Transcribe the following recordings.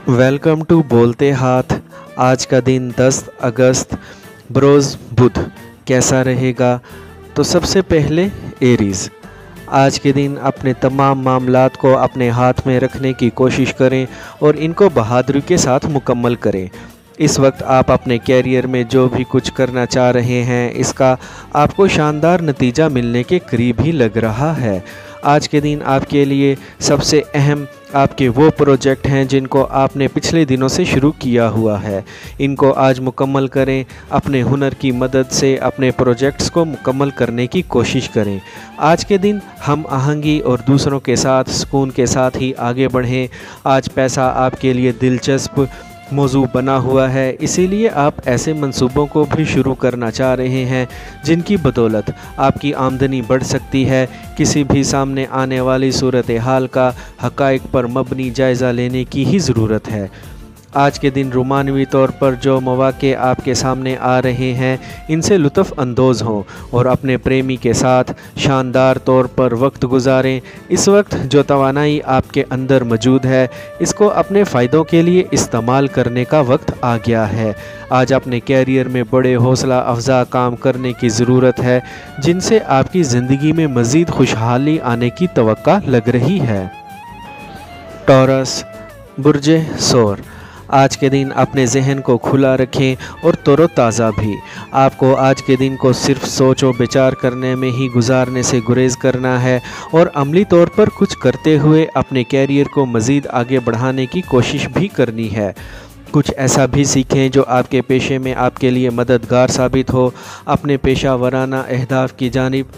Welcome to बोलते हाथ। आज का दिन 10 अगस्त बरोज़ बुध कैसा रहेगा? तो सबसे पहले एरीज़, आज के दिन अपने तमाम मामलात को अपने हाथ में रखने की कोशिश करें और इनको बहादुरी के साथ मुकम्मल करें। इस वक्त आप अपने कैरियर में जो भी कुछ करना चाह रहे हैं, इसका आपको शानदार नतीजा मिलने के करीब ही लग रहा है। आज के दिन आपके लिए सबसे अहम आपके वो प्रोजेक्ट हैं जिनको आपने पिछले दिनों से शुरू किया हुआ है। इनको आज मुकम्मल करें। अपने हुनर की मदद से अपने प्रोजेक्ट्स को मुकम्मल करने की कोशिश करें। आज के दिन हम आहंगी और दूसरों के साथ सुकून के साथ ही आगे बढ़ें। आज पैसा आपके लिए दिलचस्प मौजू बना हुआ है, इसीलिए आप ऐसे मंसूबों को भी शुरू करना चाह रहे हैं जिनकी बदौलत आपकी आमदनी बढ़ सकती है। किसी भी सामने आने वाली सूरत हाल का हक़ाइक़ पर मबनी जायज़ा लेने की ही ज़रूरत है। आज के दिन रोमानवी तौर पर जो मौक़े आपके सामने आ रहे हैं, इनसे लुत्फ़ अंदोज़ हों और अपने प्रेमी के साथ शानदार तौर पर वक्त गुजारें। इस वक्त जो तवानाई आपके अंदर मौजूद है, इसको अपने फ़ायदों के लिए इस्तेमाल करने का वक्त आ गया है। आज अपने कैरियर में बड़े हौसला अफजा काम करने की ज़रूरत है, जिनसे आपकी ज़िंदगी में मज़ीद खुशहाली आने की तवक्का लग रही है। टॉरस, बुर्जे सौर, आज के दिन अपने जहन को खुला रखें और तरोताज़ा भी। आपको आज के दिन को सिर्फ सोच और विचार करने में ही गुजारने से गुरेज करना है और अमली तौर पर कुछ करते हुए अपने कैरियर को मज़ीद आगे बढ़ाने की कोशिश भी करनी है। कुछ ऐसा भी सीखें जो आपके पेशे में आपके लिए मददगार साबित हो। अपने पेशा वराना अहदाफ की जानिब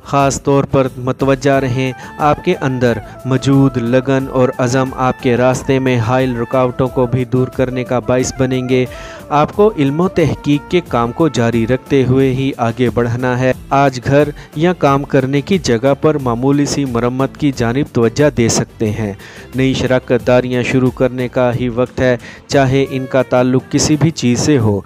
ख़ास तौर पर मतवज्जा रहें। आपके अंदर मौजूद लगन और अज़म आपके रास्ते में हाइल रुकावटों को भी दूर करने का बाइस बनेंगे। आपको इल्म तहकीक के काम को जारी रखते हुए ही आगे बढ़ना है। आज घर या काम करने की जगह पर मामूली सी मरम्मत की जानिब तवज्जा दे सकते हैं। नई शराकत दारियाँ शुरू करने का ही वक्त है, चाहे इनका ताल्लुक़ किसी भी चीज़ से हो।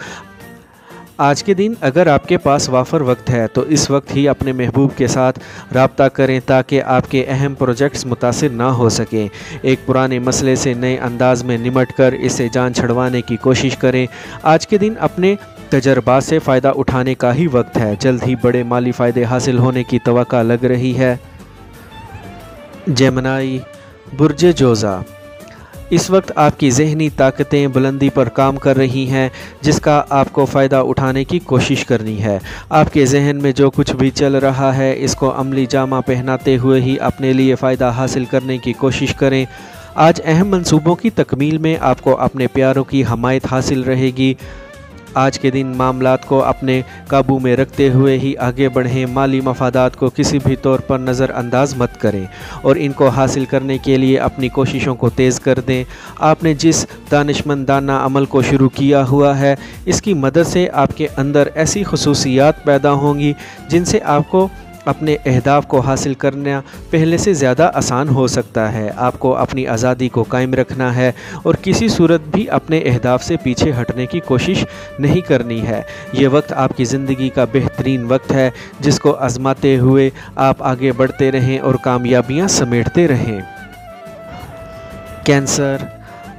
आज के दिन अगर आपके पास वाफर वक्त है तो इस वक्त ही अपने महबूब के साथ रब्ता करें ताकि आपके अहम प्रोजेक्ट्स मुतासिर ना हो सकें। एक पुराने मसले से नए अंदाज में निमट कर इसे जान छड़वाने की कोशिश करें। आज के दिन अपने तजर्बात से फ़ायदा उठाने का ही वक्त है। जल्द ही बड़े माली फ़ायदे हासिल होने की तवक्का लग रही है। जेमिनी, बुर्जे जोज़ा, इस वक्त आपकी ज़हनी ताकतें बुलंदी पर काम कर रही हैं, जिसका आपको फ़ायदा उठाने की कोशिश करनी है। आपके जहन में जो कुछ भी चल रहा है, इसको अमली जामा पहनाते हुए ही अपने लिए फ़ायदा हासिल करने की कोशिश करें। आज अहम मंसूबों की तकमील में आपको अपने प्यारों की हमायत हासिल रहेगी। आज के दिन मामलात को अपने काबू में रखते हुए ही आगे बढ़ें। माली मफादात को किसी भी तौर पर नज़रअंदाज मत करें और इनको हासिल करने के लिए अपनी कोशिशों को तेज़ कर दें। आपने जिस दानिशमंदाना अमल को शुरू किया हुआ है, इसकी मदद से आपके अंदर ऐसी खुसूसियात पैदा होंगी जिनसे आपको अपने अहदाफ को हासिल करना पहले से ज़्यादा आसान हो सकता है। आपको अपनी आज़ादी को कायम रखना है और किसी सूरत भी अपने अहदाफ से पीछे हटने की कोशिश नहीं करनी है। ये वक्त आपकी ज़िंदगी का बेहतरीन वक्त है, जिसको आज़माते हुए आप आगे बढ़ते रहें और कामयाबियाँ समेटते रहें। कैंसर,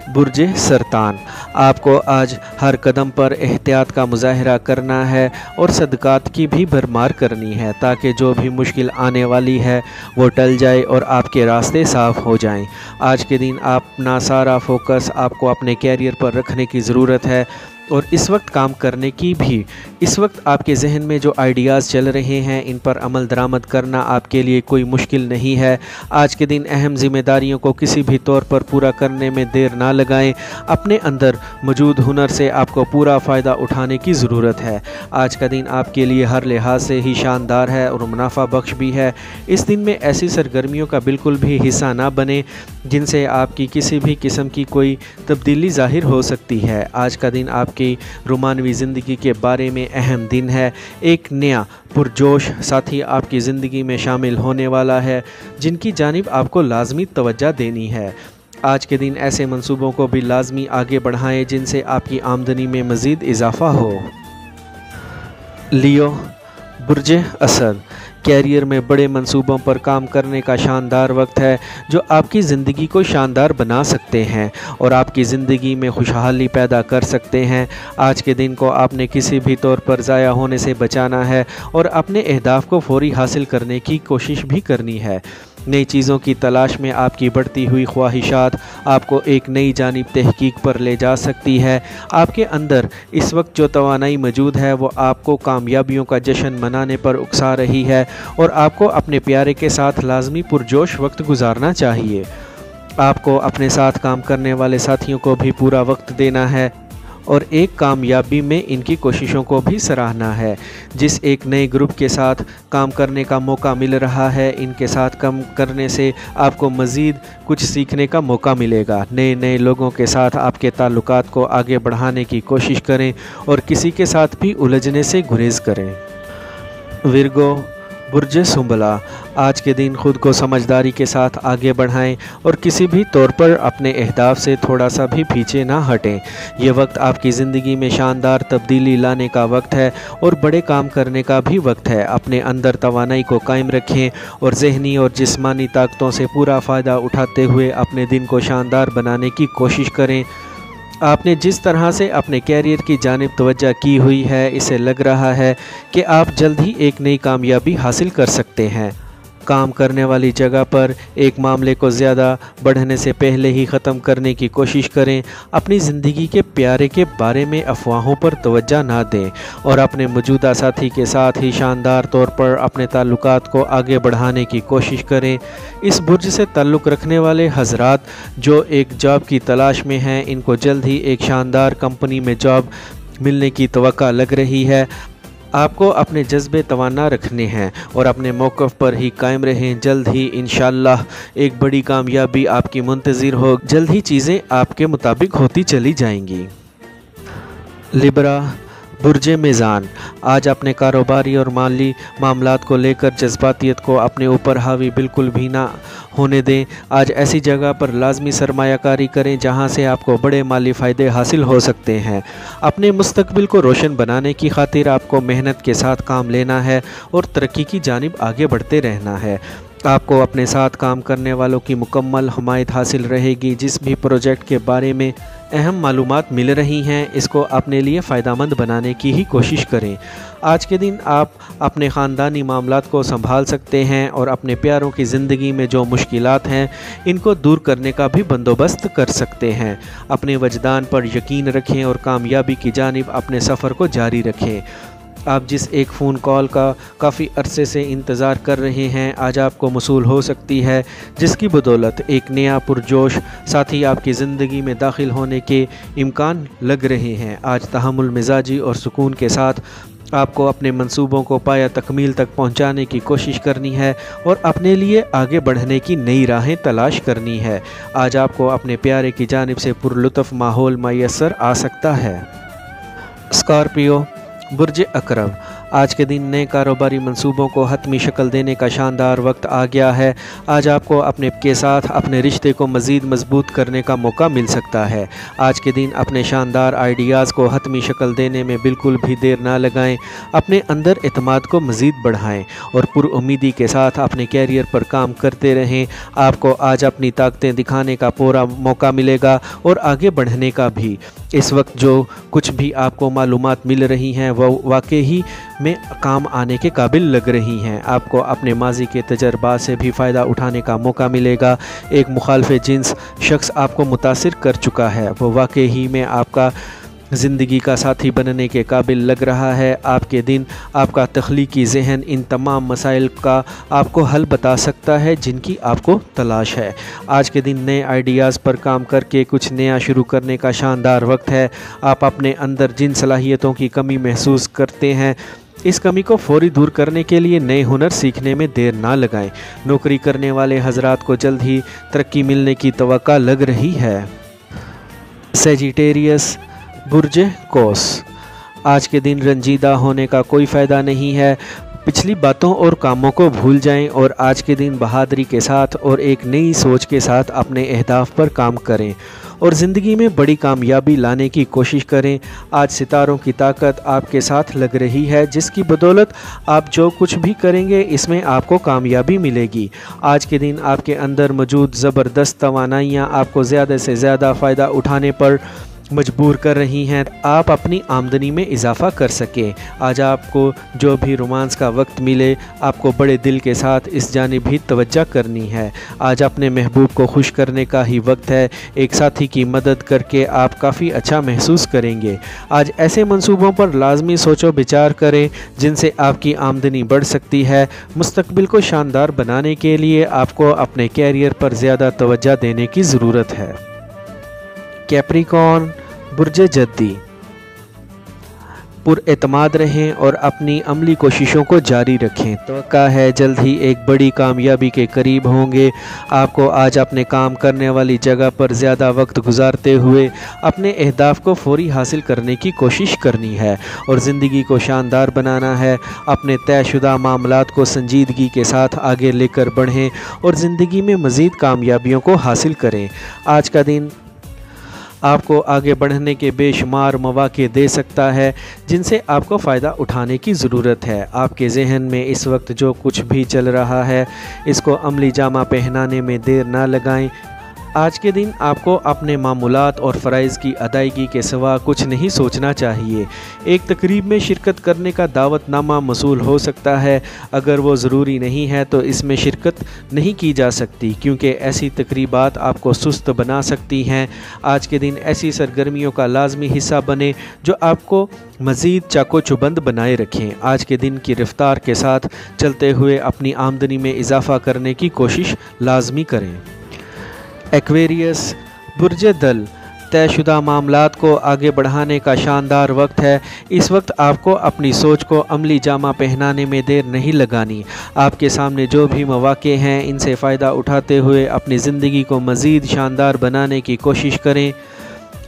बुर्जे सरतान, आपको आज हर कदम पर एहतियात का मुजाहरा करना है और सदक़ात की भी भरमार करनी है, ताकि जो भी मुश्किल आने वाली है वो टल जाए और आपके रास्ते साफ़ हो जाएं। आज के दिन अपना सारा फोकस आपको अपने कैरियर पर रखने की ज़रूरत है और इस वक्त काम करने की भी। इस वक्त आपके जहन में जो आइडियाज़ चल रहे हैं, इन पर अमल दरामद करना आपके लिए कोई मुश्किल नहीं है। आज के दिन अहम ज़िम्मेदारियों को किसी भी तौर पर पूरा करने में देर ना लगाएं। अपने अंदर मौजूद हुनर से आपको पूरा फ़ायदा उठाने की ज़रूरत है। आज का दिन आपके लिए हर लिहाज से ही शानदार है और मुनाफा बख्श भी है। इस दिन में ऐसी सरगर्मियों का बिल्कुल भी हिस्सा ना बने जिनसे आपकी किसी भी किस्म की कोई तब्दीली ज़ाहिर हो सकती है। आज का दिन आपकी रोमानवी ज़िंदगी के बारे में अहम दिन है। एक नया पुरजोश साथी आपकी ज़िंदगी में शामिल होने वाला है, जिनकी जानिब आपको लाजमी तवज्जो देनी है। आज के दिन ऐसे मंसूबों को भी लाजमी आगे बढ़ाएं जिनसे आपकी आमदनी में मज़ीद इजाफ़ा हो। लियो, बुर्जे असद, कैरियर में बड़े मंसूबों पर काम करने का शानदार वक्त है जो आपकी ज़िंदगी को शानदार बना सकते हैं और आपकी ज़िंदगी में खुशहाली पैदा कर सकते हैं। आज के दिन को आपने किसी भी तौर पर ज़ाया होने से बचाना है और अपने अहदाफ को फौरी हासिल करने की कोशिश भी करनी है। नई चीज़ों की तलाश में आपकी बढ़ती हुई ख्वाहिशात आपको एक नई जानिब तहकीक पर ले जा सकती है। आपके अंदर इस वक्त जो तवानाई मौजूद है वो आपको कामयाबियों का जश्न मनाने पर उकसा रही है और आपको अपने प्यारे के साथ लाजमी पुरजोश वक्त गुजारना चाहिए। आपको अपने साथ काम करने वाले साथियों को भी पूरा वक्त देना है और एक कामयाबी में इनकी कोशिशों को भी सराहना है। जिस एक नए ग्रुप के साथ काम करने का मौका मिल रहा है, इनके साथ काम करने से आपको मज़ीद कुछ सीखने का मौका मिलेगा। नए लोगों के साथ आपके ताल्लुकात को आगे बढ़ाने की कोशिश करें और किसी के साथ भी उलझने से गुरेज करें। विर्गो बुर्ज सुंबला, आज के दिन खुद को समझदारी के साथ आगे बढ़ाएं और किसी भी तौर पर अपने अहदाफ से थोड़ा सा भी पीछे ना हटें। ये वक्त आपकी ज़िंदगी में शानदार तब्दीली लाने का वक्त है और बड़े काम करने का भी वक्त है। अपने अंदर तवानाई को कायम रखें और ज़हनी और जिस्मानी ताकतों से पूरा फ़ायदा उठाते हुए अपने दिन को शानदार बनाने की कोशिश करें। आपने जिस तरह से अपने कैरियर की जानिब तवज्जो की हुई है, इसे लग रहा है कि आप जल्द ही एक नई कामयाबी हासिल कर सकते हैं। काम करने वाली जगह पर एक मामले को ज़्यादा बढ़ने से पहले ही ख़त्म करने की कोशिश करें। अपनी ज़िंदगी के प्यारे के बारे में अफवाहों पर तवज्जो ना दें और अपने मौजूदा साथी के साथ ही शानदार तौर पर अपने ताल्लुकात को आगे बढ़ाने की कोशिश करें। इस बुर्ज से ताल्लुक़ रखने वाले हज़रात जो एक जॉब की तलाश में हैं, इनको जल्द ही एक शानदार कंपनी में जॉब मिलने की तवक्का लग रही है। आपको अपने जज्बे तवाना रखने हैं और अपने मौक़िफ़ पर ही कायम रहें। जल्द ही इंशाअल्लाह एक बड़ी कामयाबी आपकी मुंतज़िर हो। जल्द ही चीज़ें आपके मुताबिक होती चली जाएंगी। लिब्रा बुर्ज मीज़ान, आज अपने कारोबारी और माली मामलात को लेकर जज्बातियत को अपने ऊपर हावी बिल्कुल भी ना होने दें। आज ऐसी जगह पर लाजमी सरमायाकारी करें जहां से आपको बड़े माली फ़ायदे हासिल हो सकते हैं। अपने मुस्तकबिल को रोशन बनाने की खातिर आपको मेहनत के साथ काम लेना है और तरक्की की जानिब आगे बढ़ते रहना है। आपको अपने साथ काम करने वालों की मुकम्मल हमायत हासिल रहेगी। जिस भी प्रोजेक्ट के बारे में अहम मालूमात मिल रही हैं, इसको अपने लिए फ़ायदेमंद बनाने की ही कोशिश करें। आज के दिन आप अपने ख़ानदानी मामलात को संभाल सकते हैं और अपने प्यारों की ज़िंदगी में जो मुश्किलात हैं, इनको दूर करने का भी बंदोबस्त कर सकते हैं। अपने वजदान पर यकीन रखें और कामयाबी की जानिब अपने सफ़र को जारी रखें। आप जिस एक फ़ोन कॉल का काफ़ी अरसे से इंतज़ार कर रहे हैं, आज आपको मसूल हो सकती है, जिसकी बदौलत एक नया पुरजोश साथी आपकी ज़िंदगी में दाखिल होने के इम्कान लग रहे हैं। आज तहम्मुल मिजाजी और सुकून के साथ आपको अपने मंसूबों को पाया तकमील तक पहुंचाने की कोशिश करनी है और अपने लिए आगे बढ़ने की नई राहें तलाश करनी है। आज आपको अपने प्यारे की जानिब से पुरलुत्फ़ माहौल मैसर आ सकता है। स्कॉर्पियो बुर्ज अकरब, आज के दिन नए कारोबारी मंसूबों को हतमी शक्ल देने का शानदार वक्त आ गया है। आज आपको अपने के साथ अपने रिश्ते को मज़ीद मजबूत करने का मौका मिल सकता है। आज के दिन अपने शानदार आइडियाज़ को हतमी शक्ल देने में बिल्कुल भी देर ना लगाएं। अपने अंदर एतमाद को मज़ीद बढ़ाएं और पुरुम्मीदी के साथ अपने कैरियर पर काम करते रहें। आपको आज अपनी ताकतें दिखाने का पूरा मौका मिलेगा और आगे बढ़ने का भी। इस वक्त जो कुछ भी आपको मालूमात मिल रही हैं वो वाकई में काम आने के काबिल लग रही हैं। आपको अपने माजी के तजर्बात से भी फ़ायदा उठाने का मौका मिलेगा। एक मुखालफे जिन्स शख्स आपको मुतासिर कर चुका है, वो वाकई में आपका ज़िंदगी का साथी बनने के काबिल लग रहा है। आपके दिन आपका तख्लीकी ज़हन इन तमाम मसाइल का आपको हल बता सकता है जिनकी आपको तलाश है। आज के दिन नए आइडियाज़ पर काम करके कुछ नया शुरू करने का शानदार वक्त है। आप अपने अंदर जिन सलाहियतों की कमी महसूस करते हैं, इस कमी को फौरी दूर करने के लिए नए हुनर सीखने में देर ना लगाएं। नौकरी करने वाले हजरात को जल्द ही तरक्की मिलने की तवक्का लग रही है। सेजिटेरियस बुर्ज कौस, आज के दिन रंजीदा होने का कोई फ़ायदा नहीं है। पिछली बातों और कामों को भूल जाएं और आज के दिन बहादुरी के साथ और एक नई सोच के साथ अपने अहदाफ पर काम करें और ज़िंदगी में बड़ी कामयाबी लाने की कोशिश करें। आज सितारों की ताकत आपके साथ लग रही है, जिसकी बदौलत आप जो कुछ भी करेंगे इसमें आपको कामयाबी मिलेगी। आज के दिन आपके अंदर मौजूद ज़बरदस्त तवानाइयाँ आपको ज़्यादा से ज़्यादा फ़ायदा उठाने पर मजबूर कर रही हैं, आप अपनी आमदनी में इजाफ़ा कर सकें। आज आपको जो भी रोमांस का वक्त मिले, आपको बड़े दिल के साथ इस जानिब भी तवज्जो करनी है। आज अपने महबूब को खुश करने का ही वक्त है। एक साथी की मदद करके आप काफ़ी अच्छा महसूस करेंगे। आज ऐसे मंसूबों पर लाजमी सोचो विचार करें जिनसे आपकी आमदनी बढ़ सकती है। मुस्तकबिल को शानदार बनाने के लिए आपको अपने कैरियर पर ज़्यादा तवज्जो देने की ज़रूरत है। कैप्रिकॉर्न बुर्जे जद्दी, पुरएतमाद रहें और अपनी अमली कोशिशों को जारी रखें। तवक्का है जल्द ही एक बड़ी कामयाबी के करीब होंगे। आपको आज अपने काम करने वाली जगह पर ज़्यादा वक्त गुजारते हुए अपने अहदाफ को फौरी हासिल करने की कोशिश करनी है और ज़िंदगी को शानदार बनाना है। अपने तयशुदा मामलात को संजीदगी के साथ आगे लेकर बढ़ें और ज़िंदगी में मज़ीद कामयाबियों को हासिल करें। आज का दिन आपको आगे बढ़ने के बेशुमार मौक़े दे सकता है जिनसे आपको फ़ायदा उठाने की ज़रूरत है। आपके जहन में इस वक्त जो कुछ भी चल रहा है, इसको अमली जामा पहनाने में देर ना लगाएं। आज के दिन आपको अपने मामूलात और फ़राइज़ की अदायगी के सिवा कुछ नहीं सोचना चाहिए। एक तकरीब में शिरकत करने का दावतनामा मसूल हो सकता है। अगर वो ज़रूरी नहीं है तो इसमें शिरकत नहीं की जा सकती, क्योंकि ऐसी तकरीबात आपको सुस्त बना सकती हैं। आज के दिन ऐसी सरगर्मियों का लाजमी हिस्सा बने जो आपको मज़ीद चाको चुबंद बनाए रखें। आज के दिन की रफ्तार के साथ चलते हुए अपनी आमदनी में इजाफ़ा करने की कोशिश लाजमी करें। एक्वेरियस बुर्जे दल, तयशुदा मामलात को आगे बढ़ाने का शानदार वक्त है। इस वक्त आपको अपनी सोच को अमली जामा पहनाने में देर नहीं लगानी। आपके सामने जो भी मौक़े हैं, इनसे फ़ायदा उठाते हुए अपनी ज़िंदगी को मज़ीद शानदार बनाने की कोशिश करें।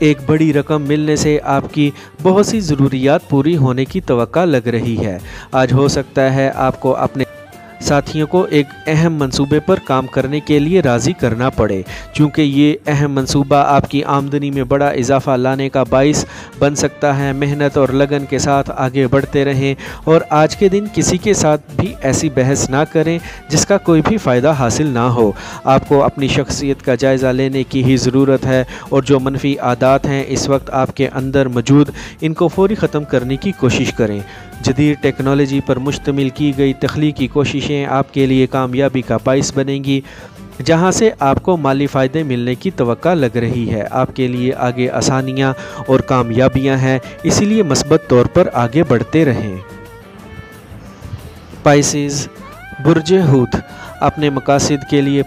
एक बड़ी रकम मिलने से आपकी बहुत सी ज़रूरियात पूरी होने की तवक्का लग रही है। आज हो सकता है आपको अपने साथियों को एक अहम मंसूबे पर काम करने के लिए राज़ी करना पड़े, चूँकि ये अहम मंसूबा आपकी आमदनी में बड़ा इजाफ़ा लाने का बाइस बन सकता है। मेहनत और लगन के साथ आगे बढ़ते रहें और आज के दिन किसी के साथ भी ऐसी बहस ना करें जिसका कोई भी फ़ायदा हासिल ना हो। आपको अपनी शख्सियत का जायज़ा लेने की ही ज़रूरत है और जो मनफी आदात हैं इस वक्त आपके अंदर मौजूद, इनको फ़ौरी ख़त्म करने की कोशिश करें। जदीद टेक्नोलॉजी पर मुश्तमिल की गई तख्लीकी कोशिशें आपके लिए कामयाबी का बाइस बनेंगी, जहां से आपको माली फ़ायदे मिलने की तवक्का लग रही है। आपके लिए आगे आसानियां और कामयाबियां हैं, इसीलिए मस्बत तौर पर आगे बढ़ते रहें। पाइसेस बुर्जे हूत, अपने मकासद के लिए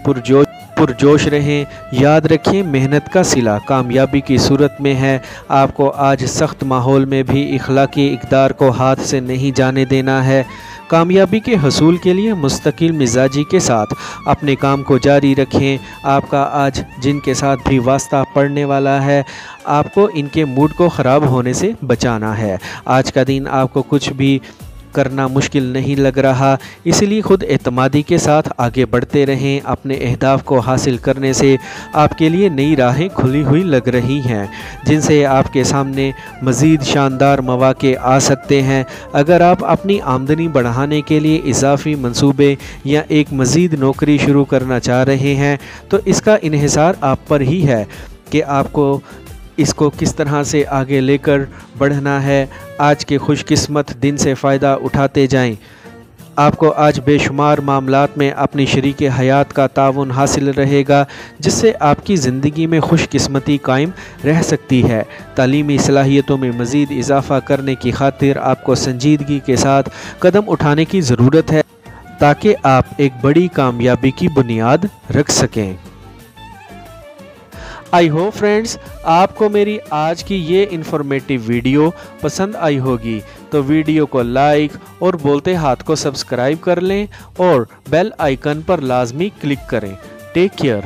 पुरजोश रहें। याद रखें, मेहनत का सिला कामयाबी की सूरत में है। आपको आज सख्त माहौल में भी इखलाकी इक़दार को हाथ से नहीं जाने देना है। कामयाबी के हसूल के लिए मुस्तकिल मिजाजी के साथ अपने काम को जारी रखें। आपका आज जिनके साथ भी वास्ता पड़ने वाला है, आपको इनके मूड को ख़राब होने से बचाना है। आज का दिन आपको कुछ भी करना मुश्किल नहीं लग रहा, इसलिए खुद एतमादी के साथ आगे बढ़ते रहें। अपने अहदाफ को हासिल करने से आपके लिए नई राहें खुली हुई लग रही हैं, जिनसे आपके सामने मज़ीद शानदार मौक़े आ सकते हैं। अगर आप अपनी आमदनी बढ़ाने के लिए इजाफ़ी मंसूबे या एक मज़ीद नौकरी शुरू करना चाह रहे हैं तो इसका इन्हिसार आप पर ही है कि आपको इसको किस तरह से आगे लेकर बढ़ना है। आज के खुशकिस्मत दिन से फ़ायदा उठाते जाएं। आपको आज बेशुमार मामलात में अपनी शरीक हयात का ताउन हासिल रहेगा, जिससे आपकी ज़िंदगी में खुशकिस्मती कायम रह सकती है। तालीमी सलाहियतों में मज़ीद इजाफ़ा करने की खातिर आपको संजीदगी के साथ कदम उठाने की ज़रूरत है, ताकि आप एक बड़ी कामयाबी की बुनियाद रख सकें। आई होप फ्रेंड्स, आपको मेरी आज की ये इन्फॉर्मेटिव वीडियो पसंद आई होगी, तो वीडियो को लाइक और बोलते हाथ को सब्सक्राइब कर लें और बेल आइकन पर लाजमी क्लिक करें। Take care.